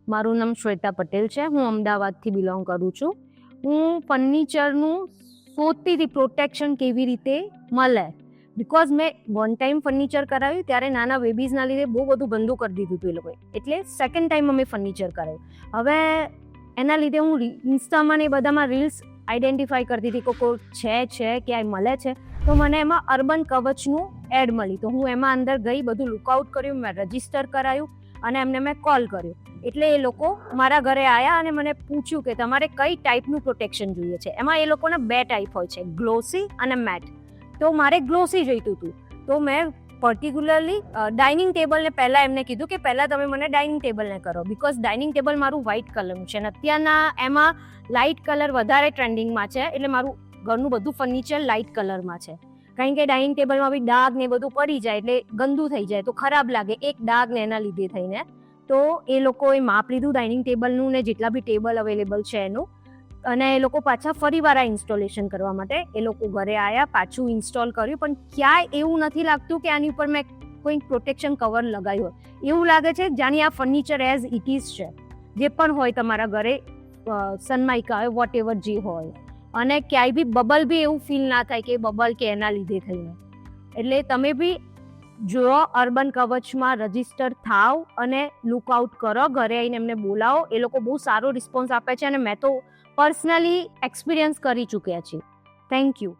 મારું નામ શ્વેતા પટેલ છે. હું અમદાવાદથી બિલોંગ કરું છું. હું ફર્નિચરનું શોધતી હતી પ્રોટેક્શન કેવી રીતે મળે, બિકોઝ મેં વન ટાઈમ ફર્નિચર કરાવ્યું ત્યારે નાના બેબીઝના લીધે બહુ બધું ગંદુ કરી દીધું હતું એ લોકોએ, એટલે સેકન્ડ ટાઈમ અમે ફર્નિચર કરાવ્યું. હવે એના લીધે હું ઇન્સ્ટામાં ને બધામાં રીલ્સ આઈડેન્ટિફાઈ કરતી હતી કે કોઈ છે ક્યાંય મળે છે, તો મને એમાં અર્બન કવચનું એડ મળી. તો હું એમાં અંદર ગઈ, બધું લુકઆઉટ કર્યું, મેં રજીસ્ટર કરાયું અને એમને મેં કોલ કર્યો. એટલે એ લોકો મારા ઘરે આવ્યા અને મને પૂછ્યું કે તમારે કઈ ટાઈપનું પ્રોટેક્શન જોઈએ છે. એમાં એ લોકોના 2 ટાઈપ હોય છે, ગ્લોસી અને મેટ. તો મારે ગ્લોસી જોઈતું હતું. તો મેં પર્ટિક્યુલરલી ડાઇનિંગ ટેબલને પહેલાં એમને કીધું કે પહેલાં તમે મને ડાઇનિંગ ટેબલને કરો, બિકોઝ ડાઇનિંગ ટેબલ મારું વ્હાઇટ કલરનું છે અને અત્યારના એમાં લાઇટ કલર વધારે ટ્રેન્ડિંગમાં છે, એટલે મારું ઘરનું બધું ફર્નિચર લાઇટ કલરમાં છે. કારણ કે ડાઇનિંગ ટેબલમાં બી ડાઘ ને બધું પડી જાય એટલે ગંદુ થઈ જાય તો ખરાબ લાગે, એક ડાઘ ને એના લીધે થઈને. તો એ લોકોએ માપ લીધું ડાઇનિંગ ટેબલનું ને જેટલા બી ટેબલ અવેલેબલ છે એનું, અને એ લોકો પાછા ફરીવાર આ ઇન્સ્ટોલેશન કરવા માટે એ લોકો ઘરે આવ્યા, પાછું ઇન્સ્ટોલ કર્યું. પણ ક્યાંય એવું નથી લાગતું કે આની ઉપર મેં કોઈ પ્રોટેક્શન કવર લગાવ્યું હોય. એવું લાગે છે જાણે આ ફર્નિચર એઝ ઇટ ઇઝ છે, જે પણ હોય તમારા ઘરે સનમાઇકા હોય, વોટ એવર જે હોય, અને ક્યાંય બી બબલ બી એવું ફીલ ના થાય કે બબલ કે એના લીધે થઈને. એટલે તમે બી જો અર્બન કવચમાં રજીસ્ટર થાવ અને લુકઆઉટ કરો, ઘરે આવીને એમને બોલાવો. એ લોકો બહુ સારો રિસ્પોન્સ આપે છે અને મેં તો પર્સનલી એક્સપિરિયન્સ કરી ચૂક્યા છે. Thank you.